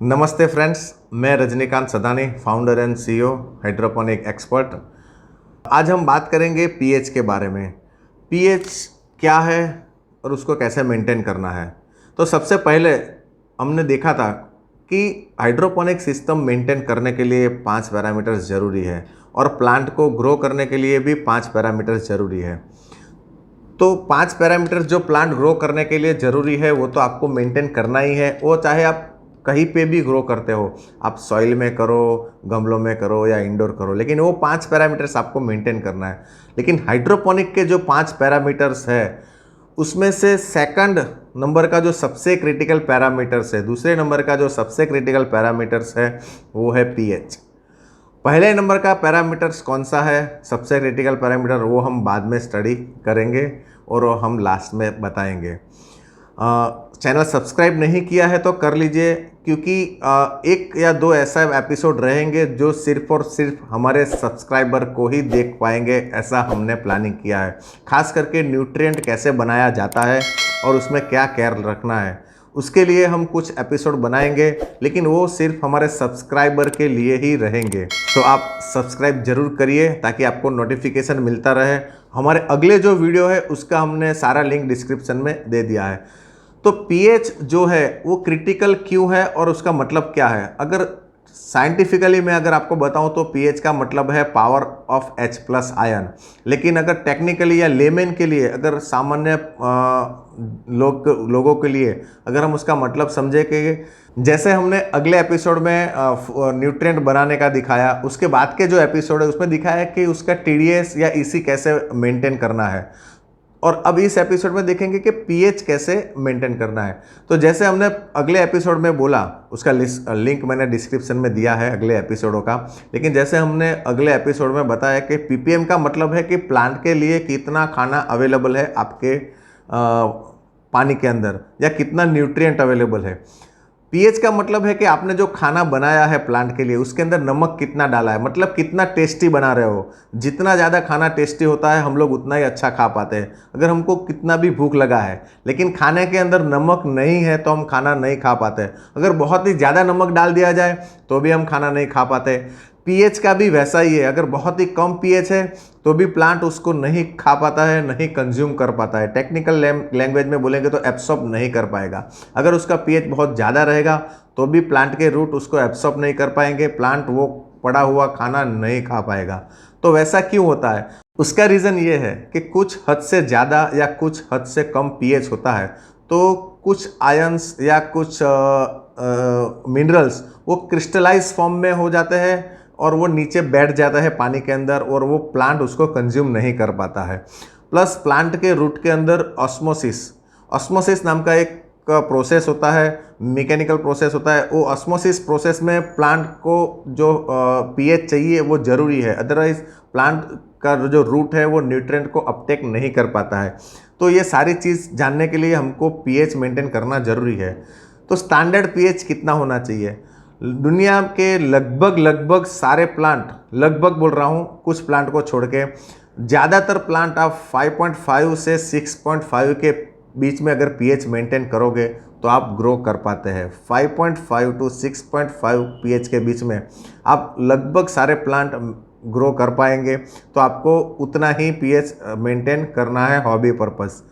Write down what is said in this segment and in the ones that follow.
नमस्ते फ्रेंड्स, मैं Rajnikant Sadani, founder and CEO hydroponic expert. आज हम बात करेंगे पीएच के बारे में। पीएच क्या है और उसको कैसे मेंटेन करना है। तो सबसे पहले हमने देखा था कि हाइड्रोपोनिक सिस्टम मेंटेन करने के लिए 5 पैरामीटर्स ज़रूरी है और प्लांट को ग्रो करने के लिए भी 5 पैरामीटर्स ज़रूरी है। तो 5 पैरामीटर्स जो प्लांट ग्रो करने के लिए ज़रूरी है वो तो आपको मेंटेन करना ही है। वो चाहे आप कहीं पे भी ग्रो करते हो, आप सॉइल में करो, गमलों में करो या इंडोर करो, लेकिन वो 5 पैरामीटर्स आपको मेंटेन करना है। लेकिन हाइड्रोपोनिक के जो 5 पैरामीटर्स है उसमें से सेकंड नंबर का जो सबसे क्रिटिकल पैरामीटर्स है, दूसरे नंबर का जो सबसे क्रिटिकल पैरामीटर्स है वो है पीएच। पहले नंबर का पैरामीटर्स कौन सा है, सबसे क्रिटिकल पैरामीटर, वो हम बाद में स्टडी करेंगे और वो हम लास्ट में बताएंगे। चैनल सब्सक्राइब नहीं किया है तो कर लीजिए, क्योंकि एक या दो ऐसा एपिसोड रहेंगे जो सिर्फ और सिर्फ हमारे सब्सक्राइबर को ही देख पाएंगे, ऐसा हमने प्लानिंग किया है। खास करके न्यूट्रिएंट कैसे बनाया जाता है और उसमें क्या केयर रखना है, उसके लिए हम कुछ एपिसोड बनाएंगे, लेकिन वो सिर्फ हमारे सब्सक्राइबर के लिए ही रहेंगे। तो आप सब्सक्राइब जरूर करिए ताकि आपको नोटिफिकेशन मिलता रहे। हमारे अगले जो वीडियो है उसका हमने सारा लिंक डिस्क्रिप्शन में दे दिया है। तो पीएच जो है वो क्रिटिकल क्यों है और उसका मतलब क्या है। अगर साइंटिफिकली मैं अगर आपको बताऊं तो पीएच का मतलब है पावर ऑफ H+ आयन। लेकिन अगर टेक्निकली या लेमेन के लिए, अगर सामान्य लोगों के लिए अगर हम उसका मतलब समझे कि जैसे हमने अगले एपिसोड में न्यूट्रिएंट बनाने का दिखाया, उसके बाद के जो एपिसोड है उसमें दिखाया है कि उसका टीडीएस या ईसी कैसे मेंटेन करना है, और अब इस एपिसोड में देखेंगे कि पीएच कैसे मेंटेन करना है। तो जैसे हमने अगले एपिसोड में बोला, उसका लिंक मैंने डिस्क्रिप्शन में दिया है अगले एपिसोडों का। लेकिन जैसे हमने अगले एपिसोड में बताया कि पीपीएम का मतलब है कि प्लांट के लिए कितना खाना अवेलेबल है आपके पानी के अंदर, या कितना न्यूट्रिएंट अवेलेबल है। पीएच का मतलब है कि आपने जो खाना बनाया है प्लांट के लिए उसके अंदर नमक कितना डाला है, मतलब कितना टेस्टी बना रहे हो। जितना ज़्यादा खाना टेस्टी होता है हम लोग उतना ही अच्छा खा पाते हैं। अगर हमको कितना भी भूख लगा है लेकिन खाने के अंदर नमक नहीं है तो हम खाना नहीं खा पाते। अगर बहुत ही ज़्यादा नमक डाल दिया जाए तो भी हम खाना नहीं खा पाते। पीएच का भी वैसा ही है, अगर बहुत ही कम पीएच है तो भी प्लांट उसको नहीं खा पाता है, नहीं कंज्यूम कर पाता है। टेक्निकल लैंग्वेज में बोलेंगे तो एब्सॉर्ब नहीं कर पाएगा। अगर उसका पीएच बहुत ज़्यादा रहेगा तो भी प्लांट के रूट उसको एब्सॉर्ब नहीं कर पाएंगे, प्लांट वो पड़ा हुआ खाना नहीं खा पाएगा। तो वैसा क्यों होता है, उसका रीज़न ये है कि कुछ हद से ज़्यादा या कुछ हद से कम पीएच होता है तो कुछ आयंस या कुछ मिनरल्स वो क्रिस्टलाइज फॉर्म में हो जाते हैं और वो नीचे बैठ जाता है पानी के अंदर, और वो प्लांट उसको कंज्यूम नहीं कर पाता है। प्लस प्लांट के रूट के अंदर ऑस्मोसिस नाम का एक प्रोसेस होता है, मैकेनिकल प्रोसेस होता है। वो ऑस्मोसिस प्रोसेस में प्लांट को जो पीएच चाहिए वो ज़रूरी है, अदरवाइज प्लांट का जो रूट है वो न्यूट्रिएंट को अपटेक नहीं कर पाता है। तो ये सारी चीज़ जानने के लिए हमको पीएच मेंटेन करना ज़रूरी है। तो स्टैंडर्ड पीएच कितना होना चाहिए। दुनिया के लगभग सारे प्लांट, लगभग बोल रहा हूँ, कुछ प्लांट को छोड़ के ज़्यादातर प्लांट आप 5.5 से 6.5 के बीच में अगर पीएच मेंटेन करोगे तो आप ग्रो कर पाते हैं। 5.5 टू 6.5 पीएच के बीच में आप लगभग सारे प्लांट ग्रो कर पाएंगे। तो आपको उतना ही पीएच मेंटेन करना है हॉबी पर्पस।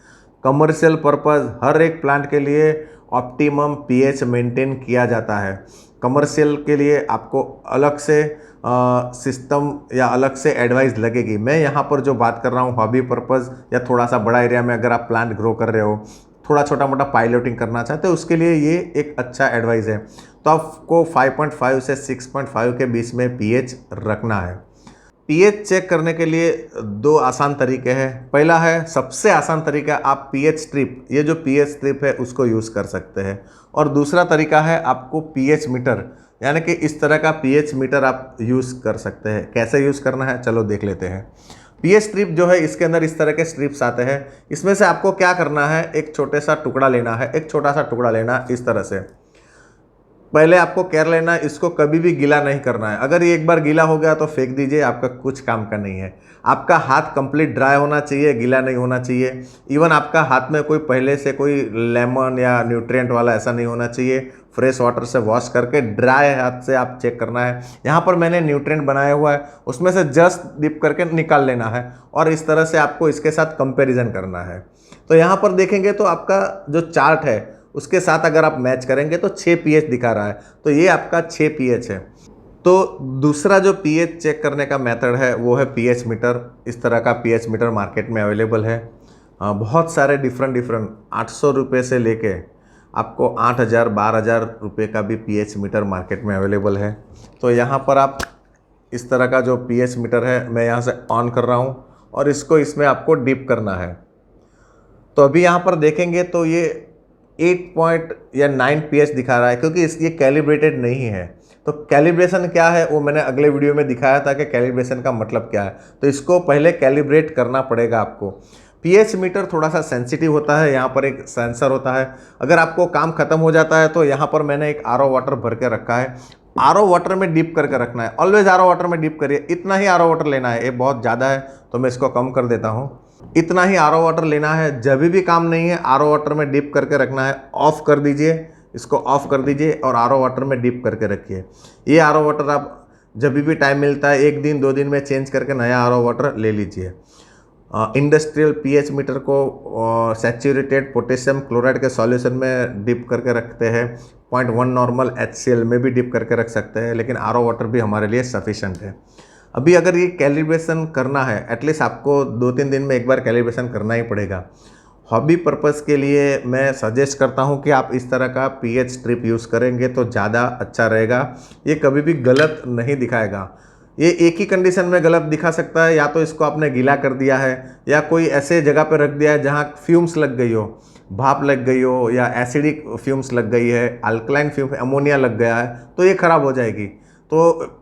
कमर्शियल पर्पस हर एक प्लांट के लिए ऑप्टिमम पीएच मेंटेन किया जाता है। कमर्शियल के लिए आपको अलग से सिस्टम या अलग से एडवाइस लगेगी। मैं यहाँ पर जो बात कर रहा हूँ हॉबी पर्पस या थोड़ा सा बड़ा एरिया में अगर आप प्लांट ग्रो कर रहे हो, थोड़ा छोटा मोटा पायलटिंग करना चाहते हो, उसके लिए ये एक अच्छा एडवाइस है। तो आपको 5.5 से 6.5 के बीच में पीएच रखना है। पीएच चेक करने के लिए दो आसान तरीके हैं। पहला है, सबसे आसान तरीका, आप पीएच स्ट्रिप, ये जो पीएच स्ट्रिप है उसको यूज़ कर सकते हैं। और दूसरा तरीका है आपको पीएच मीटर, यानी कि इस तरह का पीएच मीटर आप यूज़ कर सकते हैं। कैसे यूज़ करना है चलो देख लेते हैं। पीएच स्ट्रिप जो है, इसके अंदर इस तरह के स्ट्रिप्स आते हैं। इसमें से आपको क्या करना है, एक छोटे सा टुकड़ा लेना है, एक छोटा सा टुकड़ा लेना इस तरह से। पहले आपको केयर लेना है, इसको कभी भी गीला नहीं करना है। अगर ये एक बार गीला हो गया तो फेंक दीजिए, आपका कुछ काम का नहीं है। आपका हाथ कंप्लीट ड्राई होना चाहिए, गीला नहीं होना चाहिए। इवन आपका हाथ में कोई पहले से कोई लेमन या न्यूट्रिएंट वाला ऐसा नहीं होना चाहिए। फ्रेश वाटर से वॉश करके ड्राई हाथ से आप चेक करना है। यहाँ पर मैंने न्यूट्रिएंट बनाया हुआ है, उसमें से जस्ट डिप करके निकाल लेना है और इस तरह से आपको इसके साथ कंपैरिजन करना है। तो यहाँ पर देखेंगे तो आपका जो चार्ट है उसके साथ अगर आप मैच करेंगे तो 6 pH दिखा रहा है, तो ये आपका 6 pH है। तो दूसरा जो pH चेक करने का मेथड है वो है pH मीटर। इस तरह का pH मीटर मार्केट में अवेलेबल है। बहुत सारे डिफरेंट 800 रुपये से लेके आपको 8000 12000 रुपये का भी pH मीटर मार्केट में अवेलेबल है। तो यहाँ पर आप इस तरह का जो pH मीटर है मैं यहाँ से ऑन कर रहा हूँ और इसको इसमें आपको डिप करना है। तो अभी यहाँ पर देखेंगे तो ये 9 pH दिखा रहा है, क्योंकि ये कैलिब्रेटेड नहीं है। तो कैलिब्रेशन क्या है वो मैंने अगले वीडियो में दिखाया था कि कैलिब्रेशन का मतलब क्या है। तो इसको पहले कैलिब्रेट करना पड़ेगा आपको। pH मीटर थोड़ा सा सेंसिटिव होता है, यहाँ पर एक सेंसर होता है। अगर आपको काम खत्म हो जाता है तो यहाँ पर मैंने एक RO वाटर भर के रखा है, RO वाटर में डिप करके रखना है। ऑलवेज RO वाटर में डिप करिए, इतना ही RO वाटर लेना है। ये बहुत ज़्यादा है तो मैं इसको कम कर देता हूँ। इतना ही RO वाटर लेना है। जब भी काम नहीं है RO वाटर में डिप करके रखना है। ऑफ कर दीजिए, इसको ऑफ कर दीजिए और RO वाटर में डिप करके रखिए। ये RO वाटर आप जब भी टाइम मिलता है 1 दिन 2 दिन में चेंज करके नया RO वाटर ले लीजिए। इंडस्ट्रियल pH मीटर को सैचुरेटेड पोटेशियम क्लोराइड के सॉल्यूशन में डिप करके रखते हैं। 0.1 नॉर्मल HCl में भी डिप करके रख सकते हैं, लेकिन RO वाटर भी हमारे लिए सफिशेंट है। अभी अगर ये कैलिब्रेशन करना है, एटलीस्ट आपको 2-3 दिन में एक बार कैलिब्रेशन करना ही पड़ेगा। हॉबी पर्पस के लिए मैं सजेस्ट करता हूँ कि आप इस तरह का pH स्ट्रिप यूज़ करेंगे तो ज़्यादा अच्छा रहेगा। ये कभी भी गलत नहीं दिखाएगा। ये एक ही कंडीशन में गलत दिखा सकता है, या तो इसको आपने गीला कर दिया है या कोई ऐसे जगह पर रख दिया है जहाँ फ्यूम्स लग गई हो, भाप लग गई हो, या एसिडिक फ्यूम्स लग गई है, अल्कलाइन फ्यूम अमोनिया लग गया है, तो ये ख़राब हो जाएगी। तो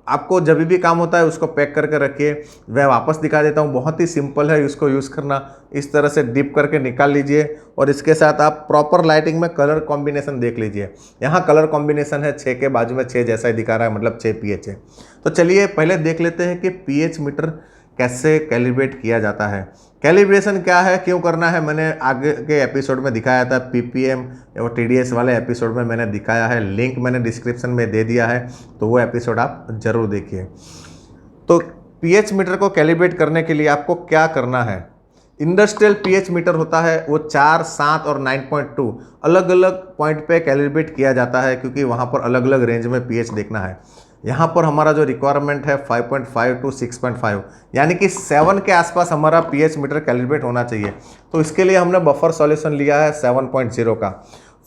आपको जब भी काम होता है उसको पैक करके रखिए। मैं वापस दिखा देता हूँ, बहुत ही सिंपल है इसको यूज़ करना। इस तरह से डिप करके निकाल लीजिए और इसके साथ आप प्रॉपर लाइटिंग में कलर कॉम्बिनेशन देख लीजिए। यहाँ कलर कॉम्बिनेशन है 6 के बाजू में 6 जैसा ही दिखा रहा है, मतलब 6 pH है। तो चलिए पहले देख लेते हैं कि pH मीटर कैसे कैलिब्रेट किया जाता है। कैलिब्रेशन क्या है, क्यों करना है, मैंने आगे के एपिसोड में दिखाया था। PPM और TDS वाले एपिसोड में मैंने दिखाया है, लिंक मैंने डिस्क्रिप्शन में दे दिया है, तो वो एपिसोड आप ज़रूर देखिए। तो pH मीटर को कैलिब्रेट करने के लिए आपको क्या करना है। इंडस्ट्रियल pH मीटर होता है वो 4, 7 और 9.2 अलग अलग पॉइंट पे कैलिब्रेट किया जाता है, क्योंकि वहाँ पर अलग अलग रेंज में pH देखना है। यहाँ पर हमारा जो रिक्वायरमेंट है 5.5 to 6.5, यानी कि 7 के आसपास हमारा pH मीटर कैलिब्रेट होना चाहिए। तो इसके लिए हमने बफर सॉल्यूशन लिया है 7.0 का।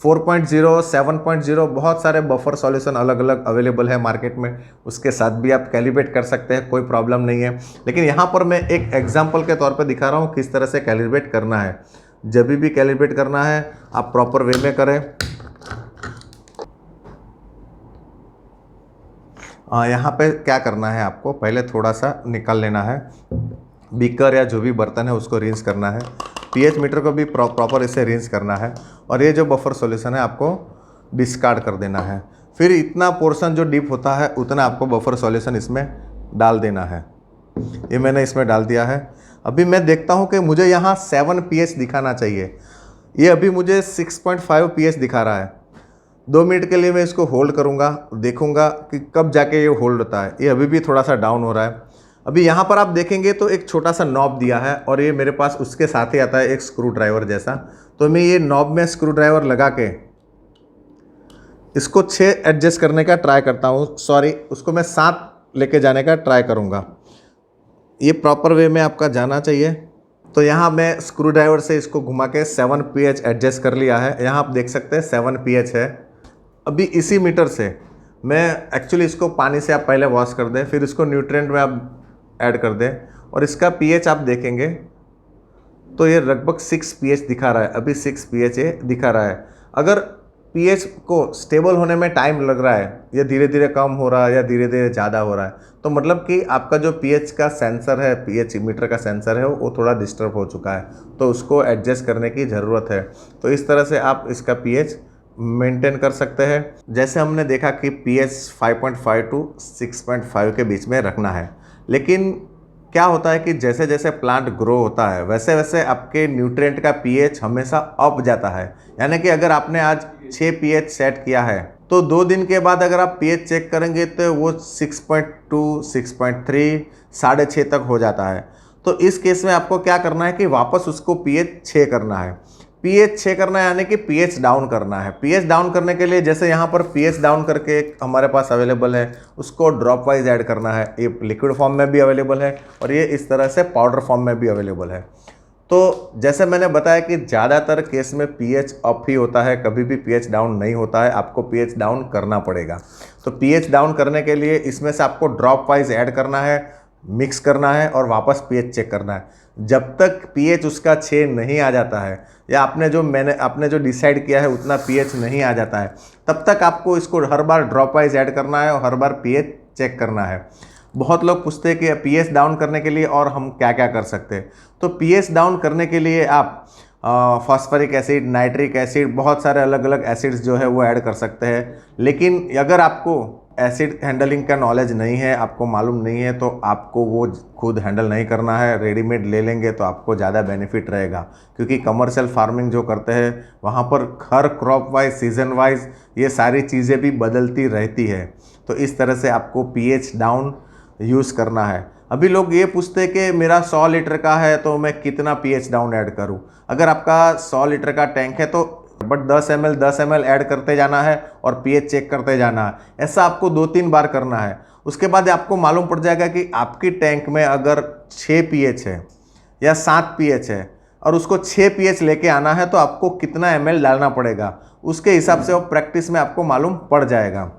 4.0, 7.0 बहुत सारे बफर सॉल्यूशन अलग अलग अवेलेबल है मार्केट में, उसके साथ भी आप कैलिब्रेट कर सकते हैं, कोई प्रॉब्लम नहीं है। लेकिन यहाँ पर मैं एक एग्जाम्पल के तौर पर दिखा रहा हूँ किस तरह से कैलिब्रेट करना है। जब भी कैलिब्रेट करना है आप प्रॉपर वे में करें। यहाँ पे क्या करना है, आपको पहले थोड़ा सा निकाल लेना है। बीकर या जो भी बर्तन है उसको रिंस करना है। pH मीटर को भी प्रॉपर इसे रिंस करना है और ये जो बफर सॉल्यूशन है आपको डिस्कार्ड कर देना है। फिर इतना पोर्शन जो डीप होता है उतना आपको बफर सॉल्यूशन इसमें डाल देना है। ये मैंने इसमें डाल दिया है। अभी मैं देखता हूँ कि मुझे यहाँ 7 pH दिखाना चाहिए। ये अभी मुझे 6.5 pH दिखा रहा है। 2 मिनट के लिए मैं इसको होल्ड करूँगा, देखूँगा कि कब जाके ये होल्ड होता है। ये अभी भी थोड़ा सा डाउन हो रहा है। अभी यहाँ पर आप देखेंगे तो एक छोटा सा नॉब दिया है और ये मेरे पास उसके साथ ही आता है एक स्क्रू ड्राइवर जैसा। तो मैं ये नॉब में स्क्रू ड्राइवर लगा के इसको 6 एडजस्ट करने का ट्राई करता हूँ, सॉरी उसको मैं 7 लेके जाने का ट्राई करूँगा। ये प्रॉपर वे में आपका जाना चाहिए। तो यहाँ मैं स्क्रू ड्राइवर से इसको घुमा के 7 pH एडजस्ट कर लिया है। यहाँ आप देख सकते हैं 7 pH है। अभी इसी मीटर से मैं एक्चुअली इसको पानी से आप पहले वॉश कर दें, फिर इसको न्यूट्रिएंट में आप ऐड कर दें और इसका pH आप देखेंगे तो ये लगभग 6 pH दिखा रहा है। अभी 6 pH ये दिखा रहा है। अगर pH को स्टेबल होने में टाइम लग रहा है, या धीरे धीरे कम हो रहा है या धीरे धीरे ज़्यादा हो रहा है, तो मतलब कि आपका जो pH का सेंसर है, pH मीटर का सेंसर है, वो थोड़ा डिस्टर्ब हो चुका है, तो उसको एडजस्ट करने की ज़रूरत है। तो इस तरह से आप इसका pH मेंटेन कर सकते हैं। जैसे हमने देखा कि pH 5.5 टू 6.5 के बीच में रखना है, लेकिन क्या होता है कि जैसे जैसे प्लांट ग्रो होता है वैसे वैसे आपके न्यूट्रिएंट का pH हमेशा अप जाता है। यानी कि अगर आपने आज 6 pH सेट किया है तो 2 दिन के बाद अगर आप pH चेक करेंगे तो वो 6.2, 6.3, 6.5 तक हो जाता है। तो इस केस में आपको क्या करना है कि वापस उसको pH 6 करना है। pH 6 करना है यानी कि pH डाउन करना है। pH डाउन करने के लिए जैसे यहाँ पर pH डाउन करके एक हमारे पास अवेलेबल है, उसको ड्रॉप वाइज ऐड करना है। ये लिक्विड फॉर्म में भी अवेलेबल है और ये इस तरह से पाउडर फॉर्म में भी अवेलेबल है। तो जैसे मैंने बताया कि ज़्यादातर केस में pH अप ही होता है, कभी भी pH डाउन नहीं होता है, आपको pH डाउन करना पड़ेगा। तो pH डाउन करने के लिए इसमें से आपको ड्रॉप वाइज ऐड करना है, मिक्स करना है और वापस pH चेक करना है। जब तक pH उसका 6 नहीं आ जाता है या आपने जो डिसाइड किया है उतना pH नहीं आ जाता है, तब तक आपको इसको हर बार ड्रॉप वाइज ऐड करना है और हर बार pH चेक करना है। बहुत लोग पूछते हैं कि pH डाउन करने के लिए और हम क्या क्या कर सकते हैं। तो pH डाउन करने के लिए आप फॉस्फरिक एसिड, नाइट्रिक एसिड, बहुत सारे अलग अलग एसिड्स जो है वो ऐड कर सकते हैं। लेकिन अगर आपको एसिड हैंडलिंग का नॉलेज नहीं है, आपको मालूम नहीं है, तो आपको वो खुद हैंडल नहीं करना है, रेडीमेड ले लेंगे तो आपको ज़्यादा बेनिफिट रहेगा। क्योंकि कमर्शियल फार्मिंग जो करते हैं वहाँ पर हर क्रॉप वाइज, सीजन वाइज ये सारी चीज़ें भी बदलती रहती है। तो इस तरह से आपको pH डाउन यूज़ करना है। अभी लोग ये पूछते हैं कि मेरा 100 लीटर का है तो मैं कितना pH डाउन ऐड करूं। अगर आपका 100 लीटर का टैंक है तो बट 10 ml ऐड करते जाना है और pH चेक करते जाना है। ऐसा आपको 2-3 बार करना है। उसके बाद आपको मालूम पड़ जाएगा कि आपकी टैंक में अगर 6 pH है या 7 pH है और उसको 6 pH लेके आना है तो आपको कितना ml डालना पड़ेगा, उसके हिसाब से वो प्रैक्टिस में आपको मालूम पड़ जाएगा।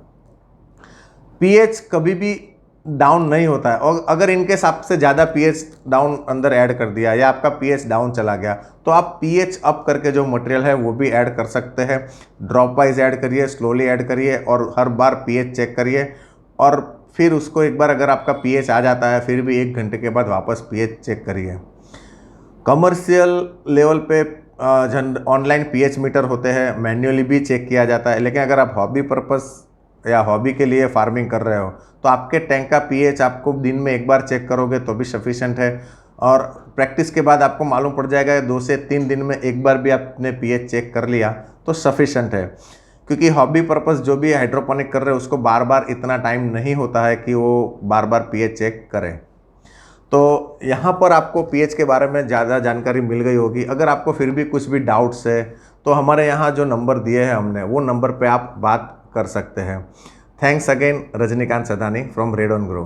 pH कभी भी डाउन नहीं होता है और अगर इनकेस आपसे ज़्यादा pH डाउन अंदर ऐड कर दिया या आपका pH डाउन चला गया तो आप pH अप करके जो मटेरियल है वो भी ऐड कर सकते हैं। ड्रॉप वाइज ऐड करिए, स्लोली ऐड करिए और हर बार pH चेक करिए और फिर उसको एक बार अगर आपका pH आ जाता है फिर भी 1 घंटे के बाद वापस pH चेक करिए। कमर्शियल लेवल पे ऑनलाइन pH मीटर होते हैं, मैन्युअली भी चेक किया जाता है। लेकिन अगर आप हॉबी पर्पस या हॉबी के लिए फार्मिंग कर रहे हो तो आपके टैंक का pH आपको दिन में एक बार चेक करोगे तो भी सफिशेंट है और प्रैक्टिस के बाद आपको मालूम पड़ जाएगा 2 से 3 दिन में एक बार भी आपने pH चेक कर लिया तो सफिशेंट है। क्योंकि हॉबी पर्पस जो भी हाइड्रोपोनिक कर रहे हैं उसको बार बार इतना टाइम नहीं होता है कि वो बार बार pH चेक करें। तो यहाँ पर आपको pH के बारे में ज़्यादा जानकारी मिल गई होगी। अगर आपको फिर भी कुछ भी डाउट्स है तो हमारे यहाँ जो नंबर दिए हैं हमने वो नंबर पे आप बात कर सकते हैं। Thanks again, Rajinikanth Sadani from red on grow.